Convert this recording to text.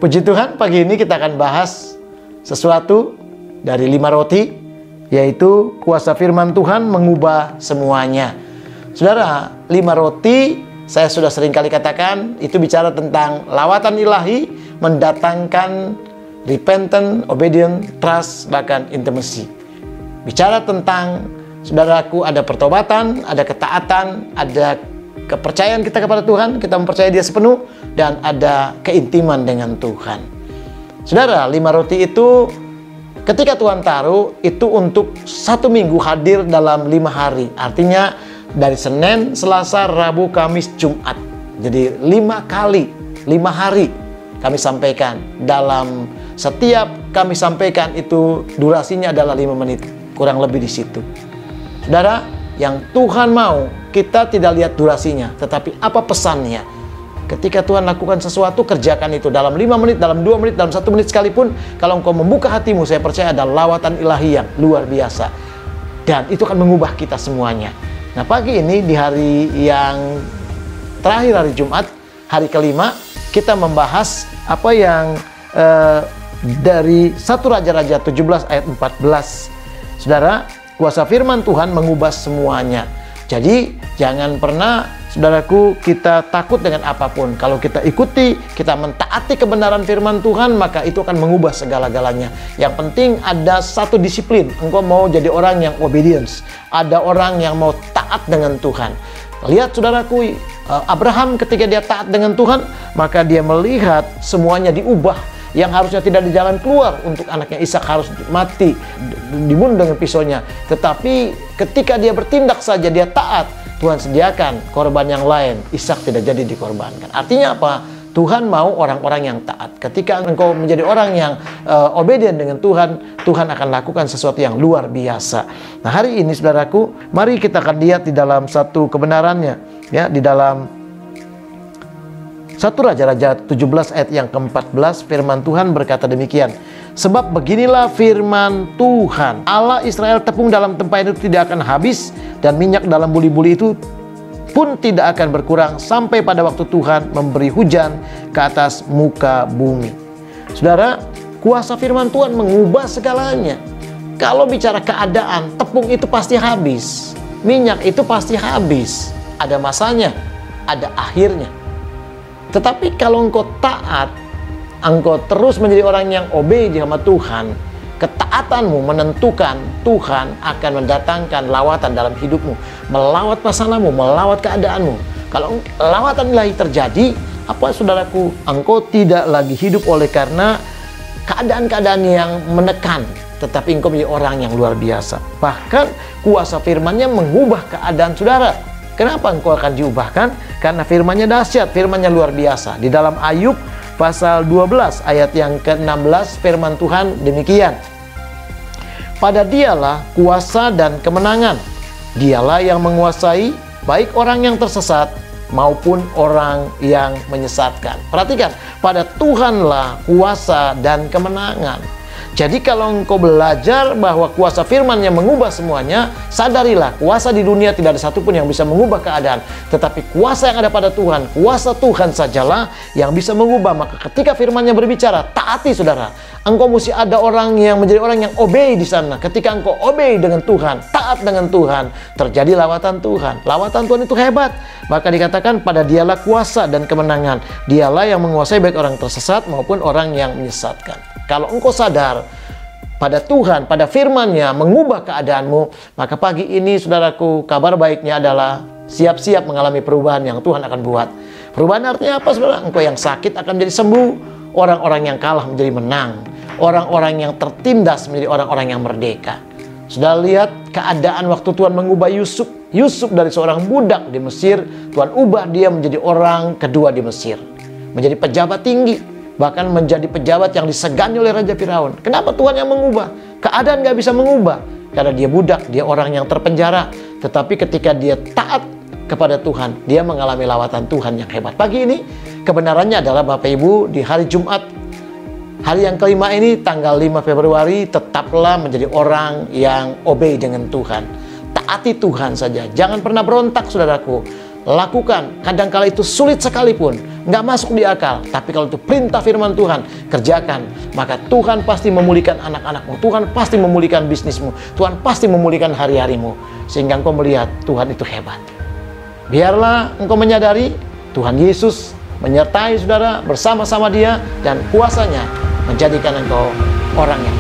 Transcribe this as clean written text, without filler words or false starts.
Puji Tuhan, pagi ini kita akan bahas sesuatu dari 5 roti, yaitu kuasa firman Tuhan mengubah semuanya. Saudara, 5 roti, saya sudah sering kali katakan, itu bicara tentang lawatan ilahi, mendatangkan repentance, obedience, trust, bahkan intimacy. Bicara tentang, saudaraku, ada pertobatan, ada ketaatan, ada kepercayaan kita kepada Tuhan, kita mempercayai Dia sepenuh, dan ada keintiman dengan Tuhan. Saudara, 5 roti itu ketika Tuhan taruh, itu untuk 1 minggu hadir dalam 5 hari. Artinya dari Senin, Selasa, Rabu, Kamis, Jumat. Jadi 5 kali, 5 hari kami sampaikan. Dalam setiap kami sampaikan itu durasinya adalah 5 menit, kurang lebih di situ. Saudara, yang Tuhan mau, kita tidak lihat durasinya, tetapi apa pesannya. Ketika Tuhan lakukan sesuatu, kerjakan itu dalam 5 menit, dalam 2 menit, dalam 1 menit sekalipun. Kalau engkau membuka hatimu, saya percaya ada lawatan ilahi yang luar biasa. Dan itu akan mengubah kita semuanya. Nah, pagi ini di hari yang terakhir, hari Jumat, hari kelima, kita membahas apa yang dari 1 Raja-Raja 17 ayat 14. Saudara, kuasa firman Tuhan mengubah semuanya. Jadi jangan pernah, saudaraku, kita takut dengan apapun. Kalau kita ikuti, kita mentaati kebenaran firman Tuhan, maka itu akan mengubah segala-galanya. Yang penting ada satu disiplin. Engkau mau jadi orang yang obedience. Ada orang yang mau taat dengan Tuhan. Lihat, saudaraku, Abraham ketika dia taat dengan Tuhan, maka dia melihat semuanya diubah. Yang harusnya tidak di jalan keluar untuk anaknya Ishak harus mati, dibunuh dengan pisaunya. Tetapi ketika dia bertindak saja, dia taat, Tuhan sediakan korban yang lain. Ishak tidak jadi dikorbankan. Artinya apa? Tuhan mau orang-orang yang taat. Ketika engkau menjadi orang yang obedient dengan Tuhan, Tuhan akan lakukan sesuatu yang luar biasa. Nah, hari ini, saudaraku, mari kita akan lihat di dalam satu kebenarannya, ya, di dalam 1 Raja-Raja 17 ayat yang ke-14, firman Tuhan berkata demikian. Sebab beginilah firman Tuhan, Allah Israel, tepung dalam tempayan itu tidak akan habis, dan minyak dalam buli-buli itu pun tidak akan berkurang, sampai pada waktu Tuhan memberi hujan ke atas muka bumi. Saudara, kuasa firman Tuhan mengubah segalanya. Kalau bicara keadaan, tepung itu pasti habis, minyak itu pasti habis, ada masanya, ada akhirnya. Tetapi kalau engkau taat, engkau terus menjadi orang yang obey sama Tuhan, ketaatanmu menentukan Tuhan akan mendatangkan lawatan dalam hidupmu, melawat pasanganmu, melawat keadaanmu. Kalau lawatan ilahi terjadi, apa, saudaraku, engkau tidak lagi hidup oleh karena keadaan-keadaan yang menekan, tetapi engkau menjadi orang yang luar biasa. Bahkan kuasa firman-Nya mengubah keadaan saudara. Kenapa engkau akan diubahkan? Karena firman-Nya dahsyat, firman-Nya luar biasa. Di dalam Ayub pasal 12 ayat yang ke-16, firman Tuhan demikian. Pada Dialah kuasa dan kemenangan. Dialah yang menguasai baik orang yang tersesat maupun orang yang menyesatkan. Perhatikan, pada Tuhanlah kuasa dan kemenangan. Jadi kalau engkau belajar bahwa kuasa firman yang mengubah semuanya, sadarilah kuasa di dunia tidak ada satupun yang bisa mengubah keadaan. Tetapi kuasa yang ada pada Tuhan, kuasa Tuhan sajalah yang bisa mengubah. Maka ketika firman-Nya berbicara, taati, saudara. Engkau mesti ada orang yang menjadi orang yang obey di sana. Ketika engkau obey dengan Tuhan, taat dengan Tuhan, terjadi lawatan Tuhan. Lawatan Tuhan itu hebat. Maka dikatakan pada Dialah kuasa dan kemenangan. Dialah yang menguasai baik orang tersesat maupun orang yang menyesatkan. Kalau engkau sadar pada Tuhan, pada firman-Nya mengubah keadaanmu, maka pagi ini, saudaraku, kabar baiknya adalah siap-siap mengalami perubahan yang Tuhan akan buat. Perubahan artinya apa, saudara? Engkau yang sakit akan menjadi sembuh, orang-orang yang kalah menjadi menang, orang-orang yang tertindas menjadi orang-orang yang merdeka. Sudah lihat keadaan waktu Tuhan mengubah Yusuf. Yusuf dari seorang budak di Mesir, Tuhan ubah dia menjadi orang kedua di Mesir, menjadi pejabat tinggi. Bahkan menjadi pejabat yang disegani oleh Raja Firaun. Kenapa Tuhan yang mengubah? Keadaan gak bisa mengubah. Karena dia budak, dia orang yang terpenjara. Tetapi ketika dia taat kepada Tuhan, dia mengalami lawatan Tuhan yang hebat. Pagi ini, kebenarannya adalah Bapak Ibu, di hari Jumat, hari yang kelima ini, tanggal 5 Februari, tetaplah menjadi orang yang obey dengan Tuhan. Taati Tuhan saja. Jangan pernah berontak, saudaraku. Lakukan. Kadangkala itu sulit sekalipun. nggak masuk di akal. Tapi kalau itu perintah firman Tuhan, kerjakan, maka Tuhan pasti memulihkan anak-anakmu, Tuhan pasti memulihkan bisnismu, Tuhan pasti memulihkan hari-harimu, sehingga engkau melihat Tuhan itu hebat. Biarlah engkau menyadari Tuhan Yesus menyertai saudara, bersama-sama Dia, dan kuasanya menjadikan engkau orang yang